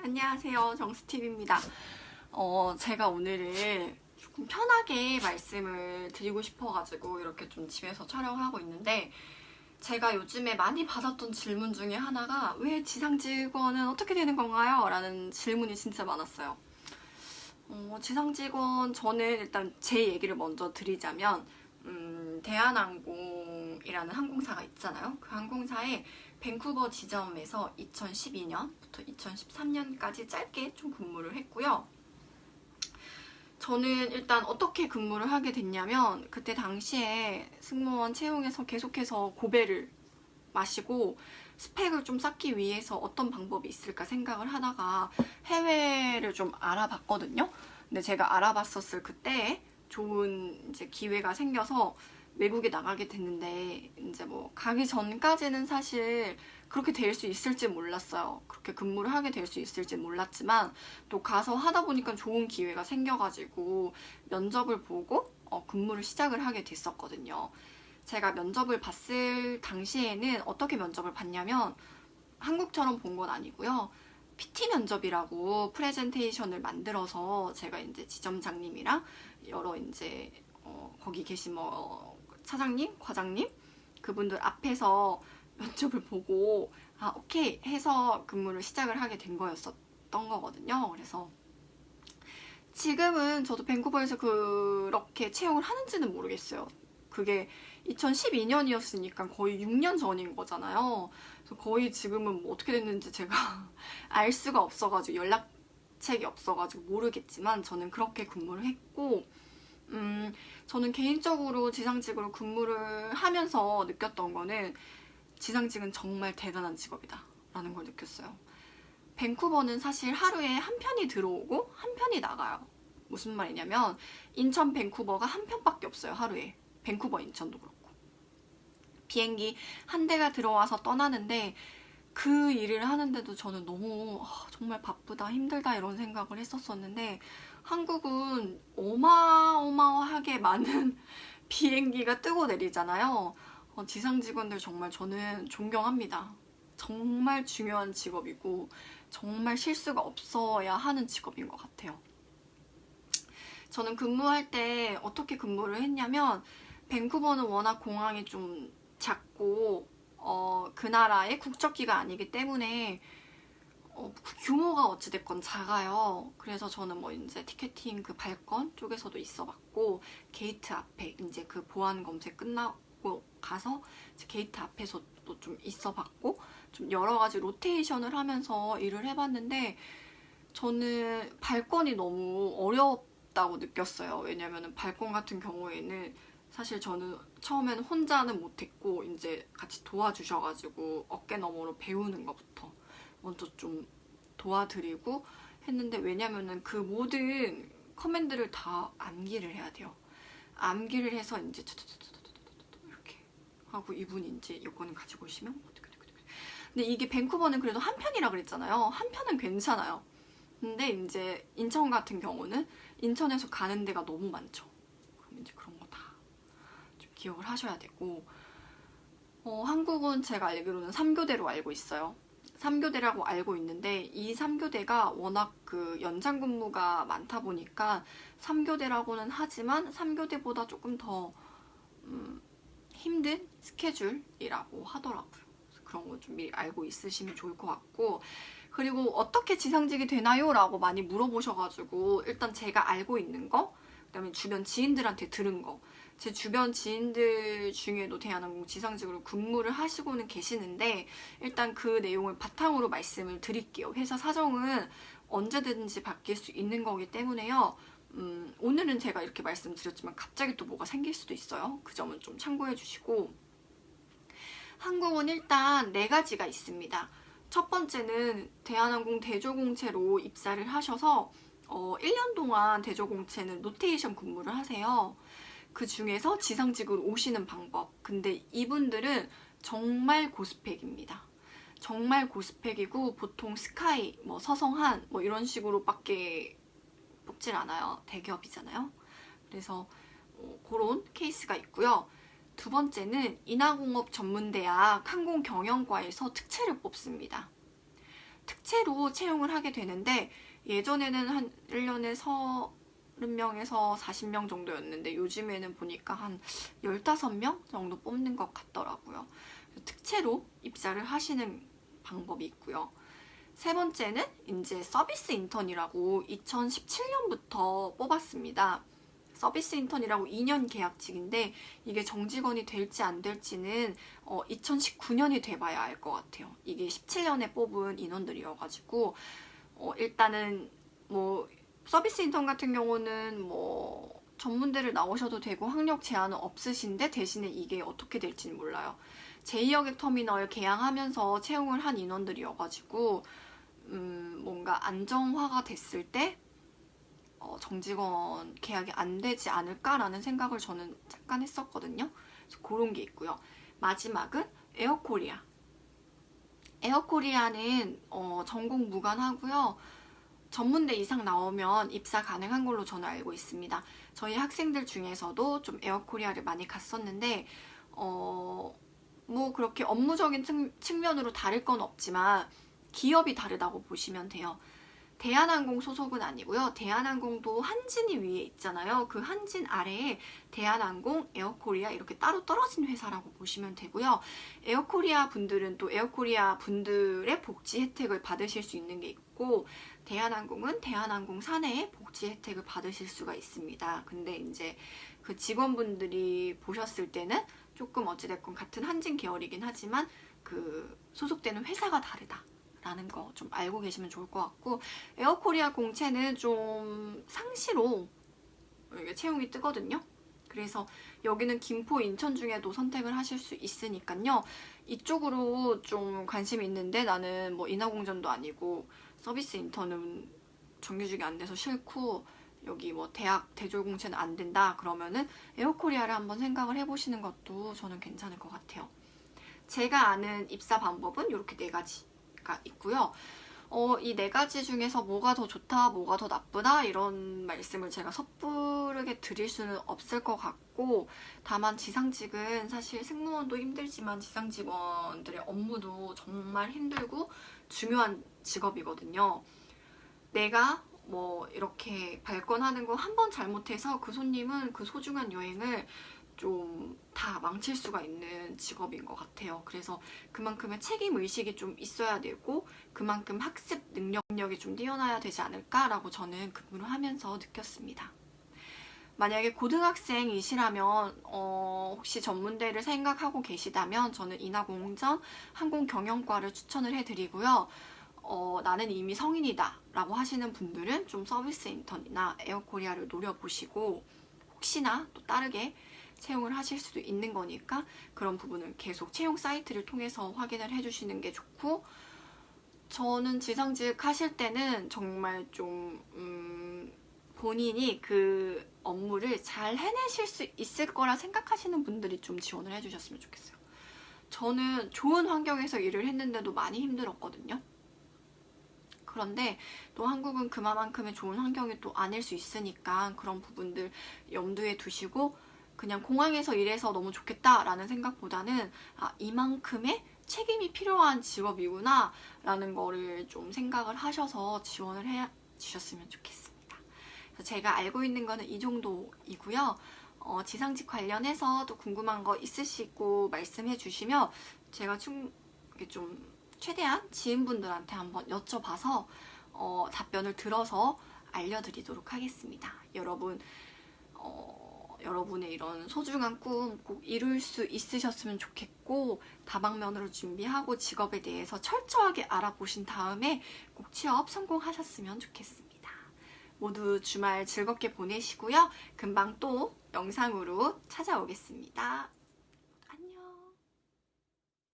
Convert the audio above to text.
안녕하세요, 정스팁입니다. 제가 오늘은 조금 편하게 말씀을 드리고 싶어가지고 이렇게 좀 집에서 촬영하고 있는데, 제가 요즘에 많이 받았던 질문 중에 하나가 왜 지상직원은 어떻게 되는 건가요? 라는 질문이 진짜 많았어요. 지상직원, 저는 일단 제 얘기를 먼저 드리자면 대한항공이라는 항공사가 있잖아요. 그 항공사에 밴쿠버 지점에서 2012년부터 2013년까지 짧게 좀 근무를 했고요. 저는 일단 어떻게 근무를 하게 됐냐면, 그때 당시에 승무원 채용에서 계속해서 고배를 마시고 스펙을 좀 쌓기 위해서 어떤 방법이 있을까 생각을 하다가 해외를 좀 알아봤거든요. 근데 제가 알아봤었을 그때 좋은 이제 기회가 생겨서 외국에 나가게 됐는데, 이제 뭐 가기 전까지는 사실 그렇게 될 수 있을지 몰랐어요. 그렇게 근무를 하게 될 수 있을지 몰랐지만 또 가서 하다 보니까 좋은 기회가 생겨가지고 면접을 보고 근무를 시작을 하게 됐었거든요. 제가 면접을 봤을 당시에는 어떻게 면접을 봤냐면, 한국처럼 본 건 아니고요. PT 면접이라고 프레젠테이션을 만들어서 제가 이제 지점장님이랑 여러 이제 거기 계신 뭐 차장님, 과장님 그분들 앞에서 면접을 보고 오케이 해서 근무를 시작을 하게 된 거였었던 거거든요. 그래서 지금은 저도 밴쿠버에서 그렇게 채용을 하는지는 모르겠어요. 그게 2012년이었으니까 거의 6년 전인 거잖아요. 그래서 거의 지금은 뭐 어떻게 됐는지 제가 알 수가 없어가지고, 연락책이 없어가지고 모르겠지만 저는 그렇게 근무를 했고, 저는 개인적으로 지상직으로 근무를 하면서 느꼈던 거는, 지상직은 정말 대단한 직업이다 라는 걸 느꼈어요. 밴쿠버는 사실 하루에 한 편이 들어오고 한 편이 나가요. 무슨 말이냐면, 인천 밴쿠버가 한 편밖에 없어요, 하루에. 밴쿠버 인천도 그렇고. 비행기 한 대가 들어와서 떠나는데, 그 일을 하는데도 저는 너무 정말 바쁘다, 힘들다 이런 생각을 했었었는데, 한국은 어마어마하게 많은 비행기가 뜨고 내리잖아요. 지상 직원들 정말 저는 존경합니다. 정말 중요한 직업이고 정말 실수가 없어야 하는 직업인 것 같아요. 저는 근무할 때 어떻게 근무를 했냐면, 밴쿠버는 워낙 공항이 좀 작고 그 나라의 국적기가 아니기 때문에 규모가 어찌됐건 작아요. 그래서 저는 뭐 이제 티켓팅 그 발권 쪽에서도 있어 봤고, 게이트 앞에 이제 그 보안 검색 끝나고 가서 이제 게이트 앞에서도 좀 있어 봤고, 좀 여러 가지 로테이션을 하면서 일을 해봤는데, 저는 발권이 너무 어렵다고 느꼈어요. 왜냐면은 발권 같은 경우에는 사실 저는 처음에는 혼자는 못했고, 이제 같이 도와주셔가지고 어깨 너머로 배우는 것부터 먼저 좀 도와드리고 했는데, 왜냐면은 그 모든 커맨드를 다 암기를 해야 돼요. 암기를 해서 이제 이렇게 하고, 이분이 이제 여권을 가지고 오시면 어떻게. 근데 이게 밴쿠버는 그래도 한 편이라 그랬잖아요. 한 편은 괜찮아요. 근데 이제 인천 같은 경우는 인천에서 가는 데가 너무 많죠. 그럼 이제 그런 거 다 좀 기억을 하셔야 되고, 한국은 제가 알기로는 3교대로 알고 있어요. 3교대라고 알고 있는데, 이 3교대가 워낙 그 연장 근무가 많다 보니까 3교대라고는 하지만 3교대보다 조금 더 힘든 스케줄이라고 하더라고요. 그런 거 좀 미리 알고 있으시면 좋을 것 같고, 그리고 어떻게 지상직이 되나요? 라고 많이 물어보셔가지고, 일단 제가 알고 있는 거, 그다음에 주변 지인들한테 들은 거, 제 주변 지인들 중에도 대한항공 지상직으로 근무를 하시고는 계시는데, 일단 그 내용을 바탕으로 말씀을 드릴게요. 회사 사정은 언제든지 바뀔 수 있는 거기 때문에요. 오늘은 제가 이렇게 말씀드렸지만 갑자기 또 뭐가 생길 수도 있어요. 그 점은 좀 참고해 주시고, 항공은 일단 4가지가 있습니다. 첫 번째는 대한항공 대조공채로 입사를 하셔서 1년 동안 대조공채는 로테이션 근무를 하세요. 그 중에서 지상직으로 오시는 방법. 근데 이분들은 정말 고스펙입니다. 정말 고스펙이고, 보통 스카이, 뭐 서성한 뭐 이런 식으로밖에 뽑질 않아요. 대기업이잖아요. 그래서 그런 케이스가 있고요. 두 번째는 인하공업 전문대학 항공경영과에서 특채를 뽑습니다. 특채로 채용을 하게 되는데 예전에는 한 1년에 30명에서 40명 정도였는데 요즘에는 보니까 한 15명 정도 뽑는 것 같더라고요. 특채로 입사를 하시는 방법이 있고요. 세 번째는 이제 서비스 인턴이라고 2017년부터 뽑았습니다. 서비스 인턴이라고 2년 계약직인데 이게 정직원이 될지 안 될지는 2019년이 돼봐야 알 것 같아요. 이게 17년에 뽑은 인원들이어가지고 일단은 뭐 서비스 인턴 같은 경우는 뭐 전문대를 나오셔도 되고 학력 제한은 없으신데 대신에 이게 어떻게 될지는 몰라요. 제2여객터미널 개항하면서 채용을 한 인원들이어가지고 뭔가 안정화가 됐을 때 정직원 계약이 안 되지 않을까라는 생각을 저는 잠깐 했었거든요. 그래서 그런 게 있고요. 마지막은 에어코리아. 에어코리아는 전공 무관하고요. 전문대 이상 나오면 입사 가능한 걸로 저는 알고 있습니다. 저희 학생들 중에서도 좀 에어코리아를 많이 갔었는데 뭐 그렇게 업무적인 측면으로 다를 건 없지만 기업이 다르다고 보시면 돼요. 대한항공 소속은 아니고요. 대한항공도 한진이 위에 있잖아요. 그 한진 아래에 대한항공, 에어코리아 이렇게 따로 떨어진 회사라고 보시면 되고요. 에어코리아 분들은 또 에어코리아 분들의 복지 혜택을 받으실 수 있는 게 있고 대한항공은 대한항공 사내의 복지 혜택을 받으실 수가 있습니다. 근데 이제 그 직원분들이 보셨을 때는 조금 어찌됐건 같은 한진 계열이긴 하지만 그 소속되는 회사가 다르다. 라는 거 좀 알고 계시면 좋을 것 같고 에어코리아 공채는 좀 상시로 이게 채용이 뜨거든요. 그래서 여기는 김포, 인천 중에도 선택을 하실 수 있으니까요. 이쪽으로 좀 관심이 있는데 나는 뭐 인하공전도 아니고 서비스 인턴은 정규직이 안 돼서 싫고 여기 뭐 대학 대졸공채는 안 된다 그러면은 에어코리아를 한번 생각을 해보시는 것도 저는 괜찮을 것 같아요. 제가 아는 입사 방법은 이렇게 4가지 있고요. 이 4가지 중에서 뭐가 더 좋다, 뭐가 더 나쁘다 이런 말씀을 제가 섣부르게 드릴 수는 없을 것 같고 다만 지상직은 사실 승무원도 힘들지만 지상직원들의 업무도 정말 힘들고 중요한 직업이거든요. 내가 뭐 이렇게 발권하는 거 한 번 잘못해서 그 손님은 그 소중한 여행을 좀 다 망칠 수가 있는 직업인 것 같아요. 그래서 그만큼의 책임 의식이 좀 있어야 되고 그만큼 학습 능력이 좀 뛰어나야 되지 않을까라고 저는 근무를 하면서 느꼈습니다. 만약에 고등학생이시라면 혹시 전문대를 생각하고 계시다면 저는 인하공전 항공경영과를 추천을 해드리고요. 나는 이미 성인이다 라고 하시는 분들은 좀 서비스 인턴이나 에어코리아를 노려보시고 혹시나 또 다르게 채용을 하실 수도 있는 거니까 그런 부분을 계속 채용 사이트를 통해서 확인을 해주시는 게 좋고 저는 지상직 하실 때는 정말 좀 본인이 그 업무를 잘 해내실 수 있을 거라 생각하시는 분들이 좀 지원을 해주셨으면 좋겠어요. 저는 좋은 환경에서 일을 했는데도 많이 힘들었거든요. 그런데 또 한국은 그만큼의 좋은 환경이 또 아닐 수 있으니까 그런 부분들 염두에 두시고 그냥 공항에서 일해서 너무 좋겠다라는 생각보다는 이만큼의 책임이 필요한 직업이구나 라는 거를 좀 생각을 하셔서 지원을 해 주셨으면 좋겠습니다. 그래서 제가 알고 있는 거는 이 정도이고요. 지상직 관련해서 또 궁금한 거 있으시고 말씀해 주시면 제가 좀 최대한 지인분들한테 한번 여쭤봐서 답변을 들어서 알려드리도록 하겠습니다. 여러분의 이런 소중한 꿈 꼭 이룰 수 있으셨으면 좋겠고 다방면으로 준비하고 직업에 대해서 철저하게 알아보신 다음에 꼭 취업 성공하셨으면 좋겠습니다. 모두 주말 즐겁게 보내시고요. 금방 또 영상으로 찾아오겠습니다.